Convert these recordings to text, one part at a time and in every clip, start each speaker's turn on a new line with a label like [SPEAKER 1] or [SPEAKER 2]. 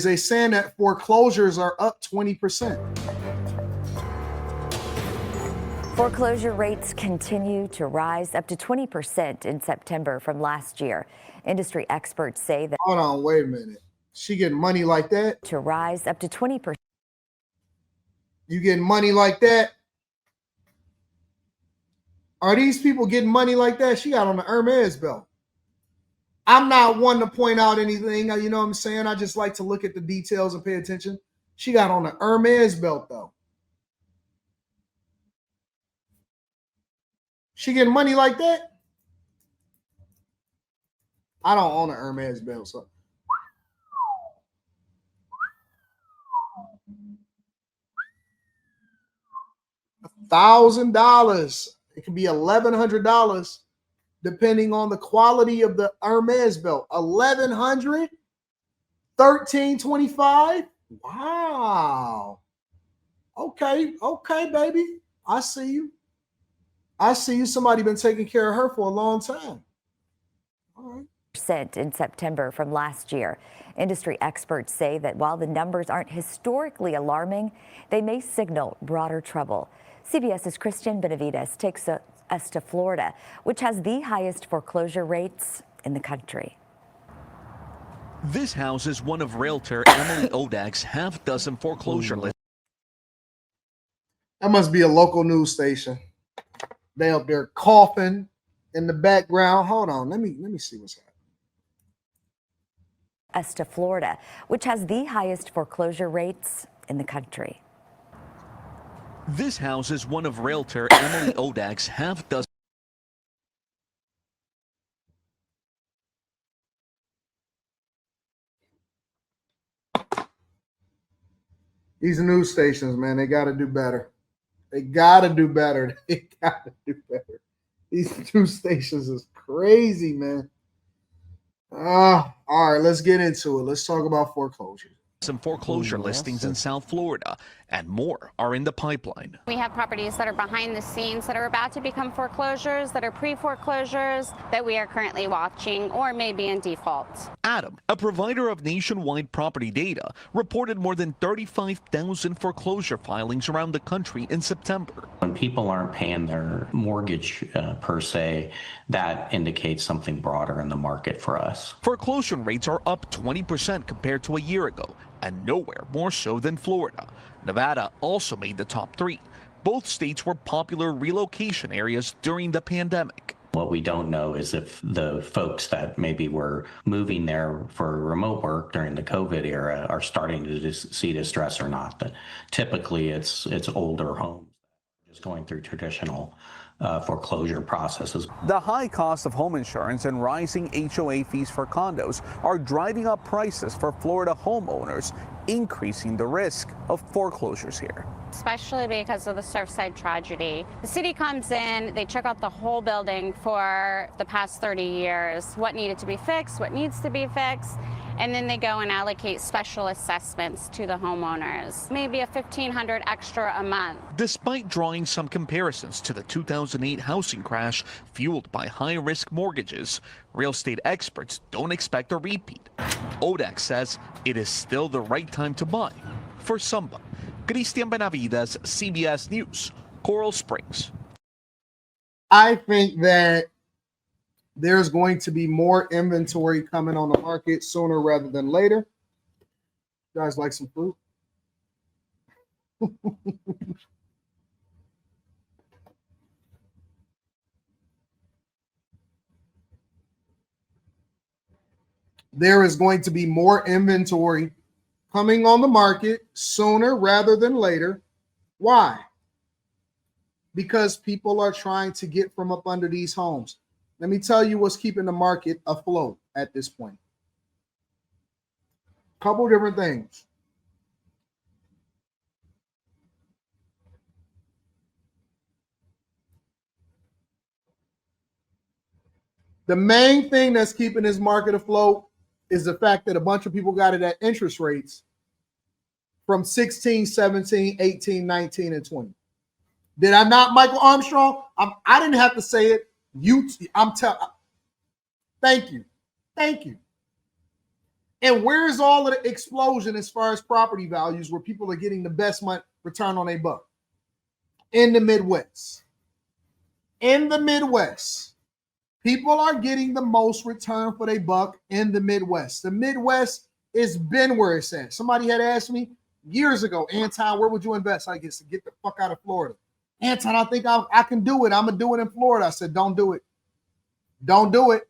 [SPEAKER 1] They saying that foreclosures are up 20%.
[SPEAKER 2] Foreclosure rates continue to rise up to 20% in September from last year. Industry experts say that.
[SPEAKER 1] Hold on, wait a minute. She getting money like that?
[SPEAKER 2] To rise up to 20%.
[SPEAKER 1] You getting money like that? Are these people getting money like that? She got on the Hermes belt. I'm not one to point out anything, you know what I'm saying? I just like to look at the details and pay attention. She got on the Hermes belt, though. She getting money like that? I don't own an Hermes belt, so. $1,000. It can be $1,100 depending on the quality of the Hermes belt. $1,100, $1,325. Wow. Okay, baby. I see you. Somebody been taking care of her for a long time. All right.
[SPEAKER 2] In September from last year. Industry experts say that while the numbers aren't historically alarming, they may signal broader trouble. CBS's Christian Benavides takes us to Florida, which has the highest foreclosure rates in the country.
[SPEAKER 3] This house is one of realtor Emily Odak's half-dozen foreclosure lists.
[SPEAKER 1] That must be a local news station. They up there coughing in the background. Hold on, let me see what's happening.
[SPEAKER 2] Us to Florida, which has the highest foreclosure rates in the country.
[SPEAKER 3] This house is one of realtor Emily Odak's half-dozen.
[SPEAKER 1] These news stations, man, they got to do better. They got to do better. These news stations is crazy, man. All right, let's get into it. Let's talk about foreclosures.
[SPEAKER 3] Some foreclosure listings in South Florida, and more are in the pipeline.
[SPEAKER 4] We have properties that are behind the scenes that are about to become foreclosures, that are pre-foreclosures, that we are currently watching or may be in default.
[SPEAKER 3] Adam, a provider of nationwide property data, reported more than 35,000 foreclosure filings around the country in September.
[SPEAKER 5] When people aren't paying their mortgage per se, that indicates something broader in the market for us.
[SPEAKER 3] Foreclosure rates are up 20% compared to a year ago, and nowhere more so than Florida. Nevada also made the top three. Both states were popular relocation areas during the pandemic.
[SPEAKER 5] What we don't know is if the folks that maybe were moving there for remote work during the COVID era are starting to see distress or not. But typically it's older homes just going through traditional foreclosure processes.
[SPEAKER 6] The high cost of home insurance and rising HOA fees for condos are driving up prices for Florida homeowners, increasing the risk of foreclosures here.
[SPEAKER 4] Especially because of the Surfside tragedy. The city comes in, they check out the whole building for the past 30 years, what needed to be fixed, what needs to be fixed, and then they go and allocate special assessments to the homeowners, maybe a $1,500 extra a month.
[SPEAKER 3] Despite drawing some comparisons to the 2008 housing crash fueled by high-risk mortgages, real estate experts don't expect a repeat. Odak says it is still the right time to buy for somebody. Christian Benavides, CBS News, Coral Springs.
[SPEAKER 1] I think that there's going to be more inventory coming on the market sooner rather than later. You guys like some fruit? There is going to be more inventory coming on the market sooner rather than later. Why? Because people are trying to get from up under these homes. Let me tell you what's keeping the market afloat at this point. Couple different things. The main thing that's keeping this market afloat is the fact that a bunch of people got it at interest rates from 16, 17, 18, 19, and 20. Did I not, Michael Armstrong? I didn't have to say it. I'm telling. Thank you. And where's all of the explosion as far as property values where people are getting the best return on a buck? In the Midwest. In the Midwest. People are getting the most return for their buck in the Midwest. The Midwest has been where it's at. Somebody had asked me years ago, Anton, where would you invest? I guess to get the fuck out of Florida. Anton, I think I can do it. I'm going to do it in Florida. I said, don't do it. Don't do it.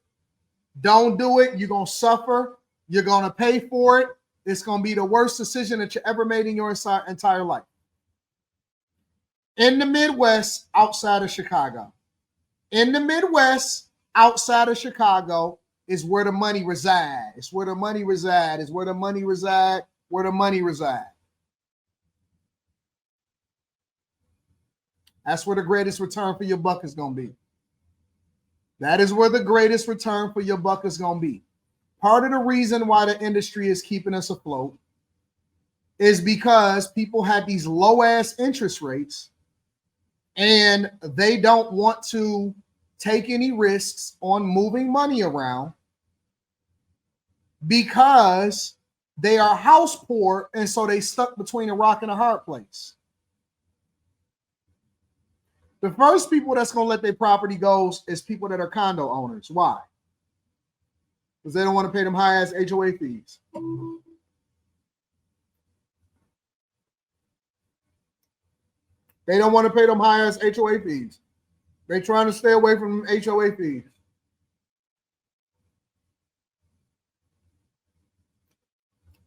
[SPEAKER 1] Don't do it. You're going to suffer. You're going to pay for it. It's going to be the worst decision that you ever made in your entire life. In the Midwest, outside of Chicago. In the Midwest, outside of Chicago, is where the money resides. It's where the money resides. It's where the money resides. Where the money resides. That's where the greatest return for your buck is going to be. That is where the greatest return for your buck is going to be. Part of the reason why the industry is keeping us afloat is because people have these low-ass interest rates and they don't want to take any risks on moving money around because they are house poor, and so they stuck between a rock and a hard place. The first people that's going to let their property go is people that are condo owners. Why? Because they don't want to pay them high-ass HOA fees. They don't want to pay them high-ass HOA fees. They're trying to stay away from HOA fees.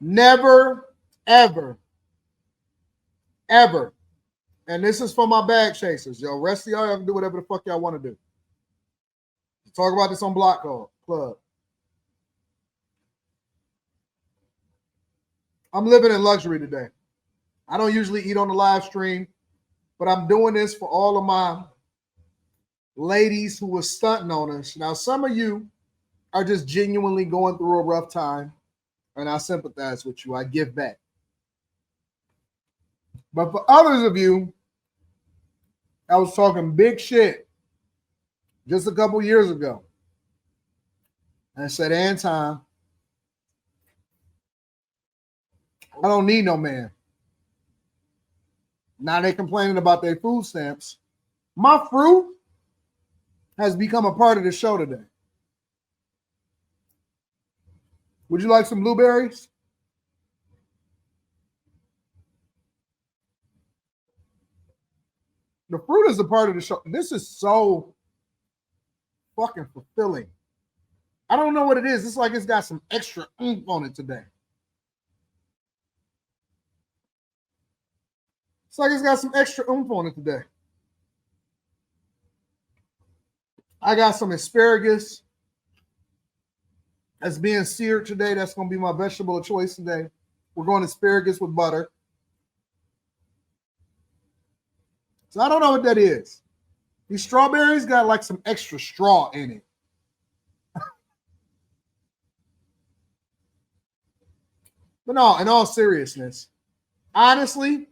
[SPEAKER 1] Never, ever, ever. And this is for my bag chasers. Yo, rest of y'all can do whatever the fuck y'all want to do. Talk about this on Block Club. I'm living in luxury today. I don't usually eat on the live stream, but I'm doing this for all of my ladies who were stunting on us. Now, some of you are just genuinely going through a rough time, and I sympathize with you. I give back. But for others of you, I was talking big shit just a couple years ago. And I said, Anton, I don't need no man. Now they complaining about their food stamps. My fruit has become a part of the show today. Would you like some blueberries? The fruit is a part of the show. This is so fucking fulfilling. I don't know what it is. It's like it's got some extra oomph on it today. It's like it's got some extra oomph on it today. I got some asparagus that's being seared today. That's going to be my vegetable of choice today. We're going asparagus with butter. So I don't know what that is. These strawberries got like some extra straw in it. But no, in all seriousness, honestly,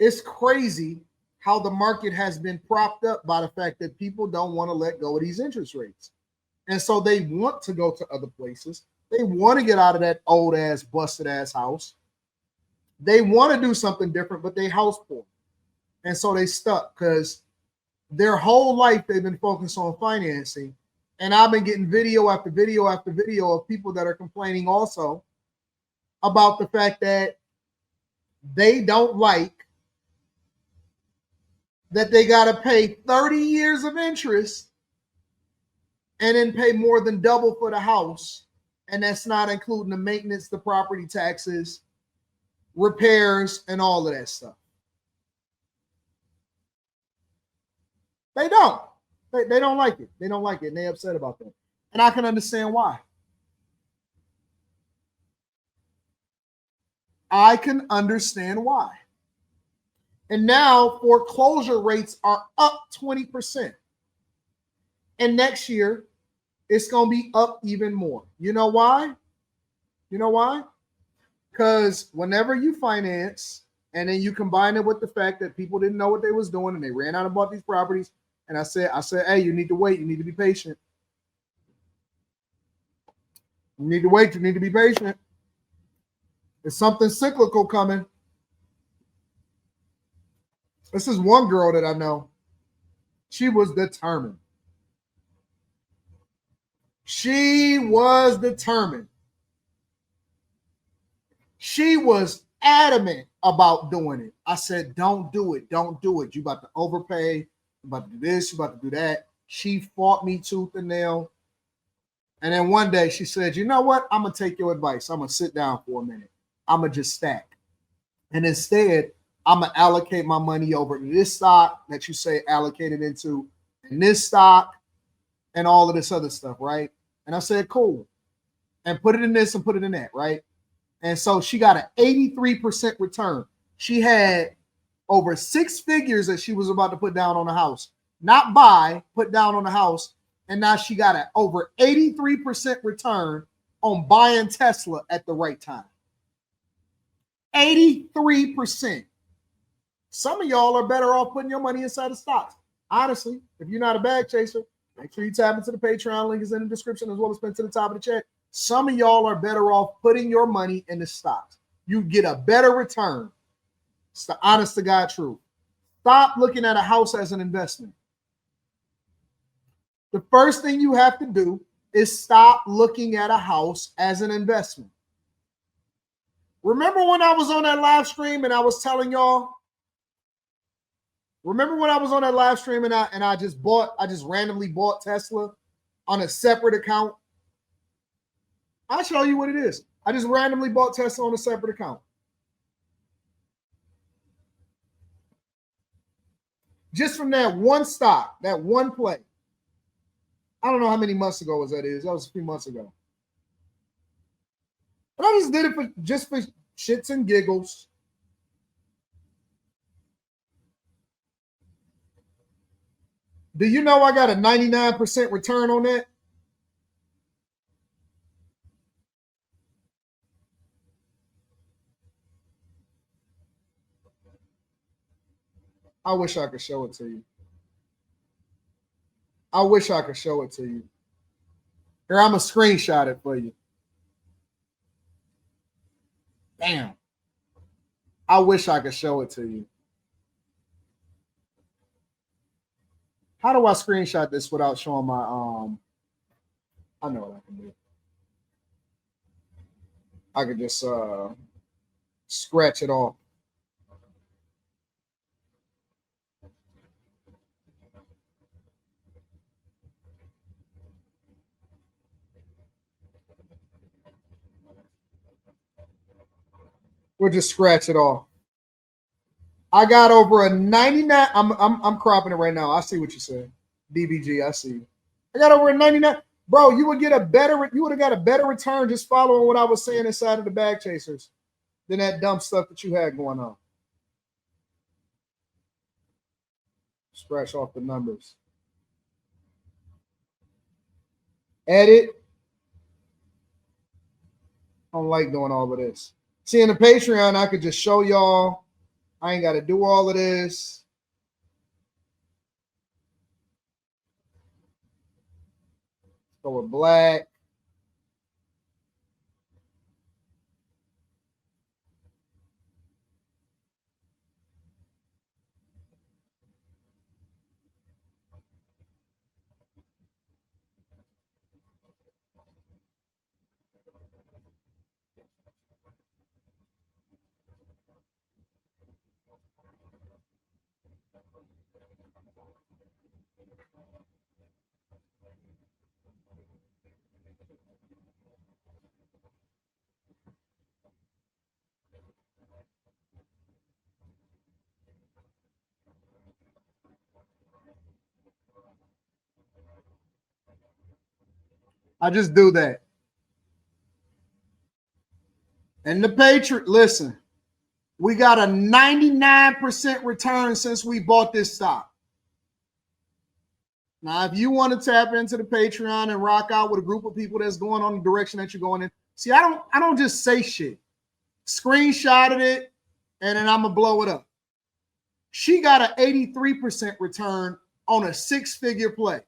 [SPEAKER 1] it's crazy how the market has been propped up by the fact that people don't want to let go of these interest rates. And so they want to go to other places. They want to get out of that old ass, busted ass house. They want to do something different, but they house poor. And so they stuck because their whole life they've been focused on financing. And I've been getting video after video after video of people that are complaining also about the fact that they don't like that they got to pay 30 years of interest and then pay more than double for the house. And that's not including the maintenance, the property taxes, repairs, and all of that stuff. They don't. They don't like it. They don't like it. And they're upset about that. And I can understand why. I can understand why. And now foreclosure rates are up 20%. And next year, it's going to be up even more. You know why? You know why? Because whenever you finance and then you combine it with the fact that people didn't know what they was doing and they ran out and bought these properties, and I said, hey, you need to wait. You need to be patient. You need to wait. You need to be patient. There's something cyclical coming. This is one girl that I know. She was determined. She was determined. She was adamant about doing it. I said, don't do it. Don't do it. You about to overpay. You about to do this. You about to do that. She fought me tooth and nail. And then one day she said, you know what? I'm going to take your advice. I'm going to sit down for a minute. I'm going to just stack. And instead, I'm going to allocate my money over to this stock that you say allocated into, and this stock, and all of this other stuff, right? And I said, cool. And put it in this and put it in that, right? And so she got an 83% return. She had over 6 figures that she was about to put down on the house. Not buy, put down on the house. And now she got an over 83% return on buying Tesla at the right time. 83%. Some of y'all are better off putting your money inside of stocks. Honestly, if you're not a bag chaser, make sure you tap into the Patreon. Link is in the description as well as pinned to the top of the chat. Some of y'all are better off putting your money in the stocks. You get a better return. It's the honest to God truth. Stop looking at a house as an investment. The first thing you have to do is stop looking at a house as an investment. Remember when I was on that live stream and I was telling y'all? Remember when I was on that live stream and I just randomly bought Tesla on a separate account? I'll show you what it is. I just randomly bought Tesla on a separate account. Just from that one stock, that one play. I don't know how many months ago that is. That was a few months ago. But I just did it for shits and giggles. Do you know I got a 99% return on that? I wish I could show it to you. I wish I could show it to you. Here, I'm going to screenshot it for you. Damn. I wish I could show it to you. How do I screenshot this without showing my I know what I can do. I could just scratch it off. We'll just scratch it off. I got over a 99. I'm cropping it right now. I see what you said. DBG, I see you. I got over a 99. Bro, you would have got a better return just following what I was saying inside of the bag chasers than that dumb stuff that you had going on. Scratch off the numbers. Edit. I don't like doing all of this. See, in the Patreon, I could just show y'all. I ain't got to do all of this. Go with black. I just do that. And the Patriot, listen, we got a 99% return since we bought this stock. Now, if you want to tap into the Patreon and rock out with a group of people that's going on the direction that you're going in, see, I don't just say shit. Screenshotted it, and then I'm gonna blow it up. She got an 83% return on a 6-figure play.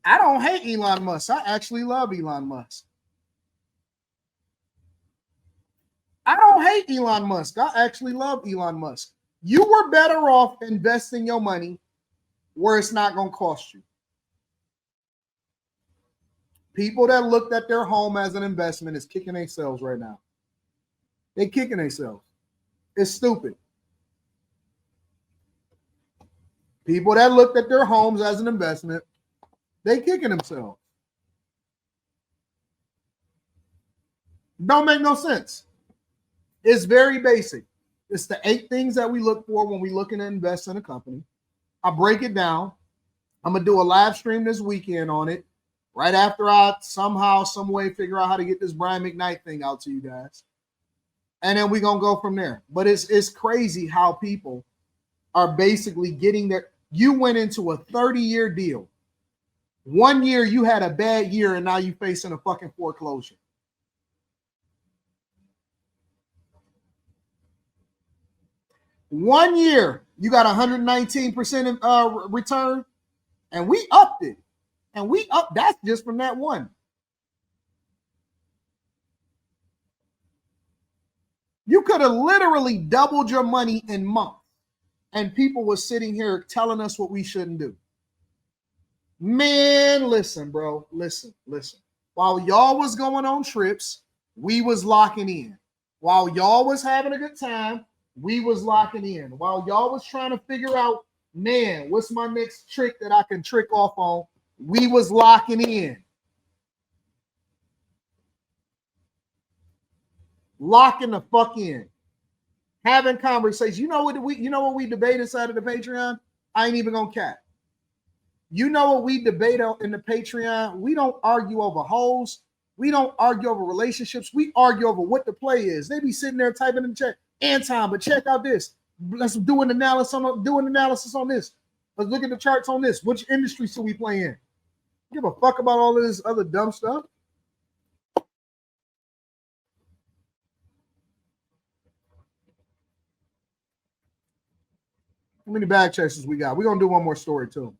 [SPEAKER 1] I don't hate Elon Musk. I actually love Elon Musk. I don't hate Elon Musk. I actually love Elon Musk. You were better off investing your money where it's not going to cost you. People that looked at their home as an investment is kicking themselves right now. They kicking themselves. It's stupid. People that looked at their homes as an investment, they kicking themselves. Don't make no sense. It's very basic. It's the 8 things that we look for when we looking to invest in a company. I break it down. I'm going to do a live stream this weekend on it, right after I somehow, some way figure out how to get this Brian McKnight thing out to you guys. And then we're going to go from there. But it's crazy how people are basically getting their, you went into a 30-year deal. 1 year you had a bad year and now you're facing a fucking foreclosure. One year you got 119% return, and we upped it. And we up, that's just from that one. You could have literally doubled your money in months, and people were sitting here telling us what we shouldn't do. Man, listen, bro. Listen. While y'all was going on trips, we was locking in. While y'all was having a good time, we was locking in. While y'all was trying to figure out, man, what's my next trick that I can trick off on, we was locking in. Locking the fuck in. Having conversations. You know what we debate inside of the Patreon? I ain't even gonna cap. You know what we debate in the Patreon? We don't argue over hoes. We don't argue over relationships. We argue over what the play is. They be sitting there typing in the chat, Anton, but check out this. Let's do an analysis on this. Let's look at the charts on this. Which industry should we play in? Give a fuck about all of this other dumb stuff. How many bag chasers we got? We're gonna do one more story too.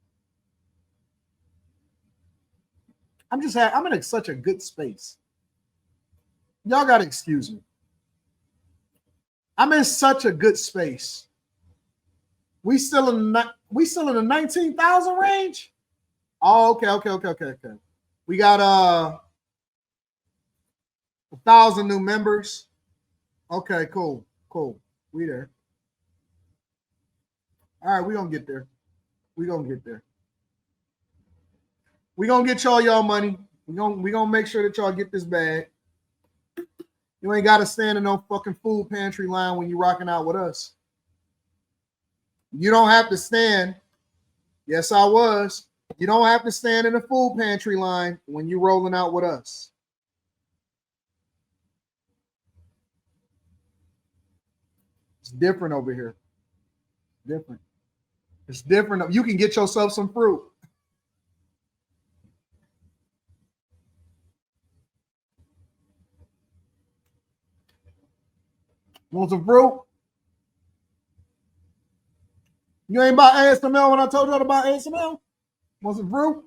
[SPEAKER 1] I'm in such a good space. Y'all gotta excuse me. I'm in such a good space. We still in the 19,000 range. Oh, okay. We got 1,000 new members. Okay, cool. We there. All right, we gonna get there. We gonna get y'all money. We gonna make sure that y'all get this bag. You ain't gotta stand in no fucking food pantry line when you rocking out with us. You don't have to stand. Yes, I was. You don't have to stand in the food pantry line when you're rolling out with us. It's different over here. Different. It's different. You can get yourself some fruit. Want some fruit? You ain't bought ASML when I told you about ASML? Want some fruit?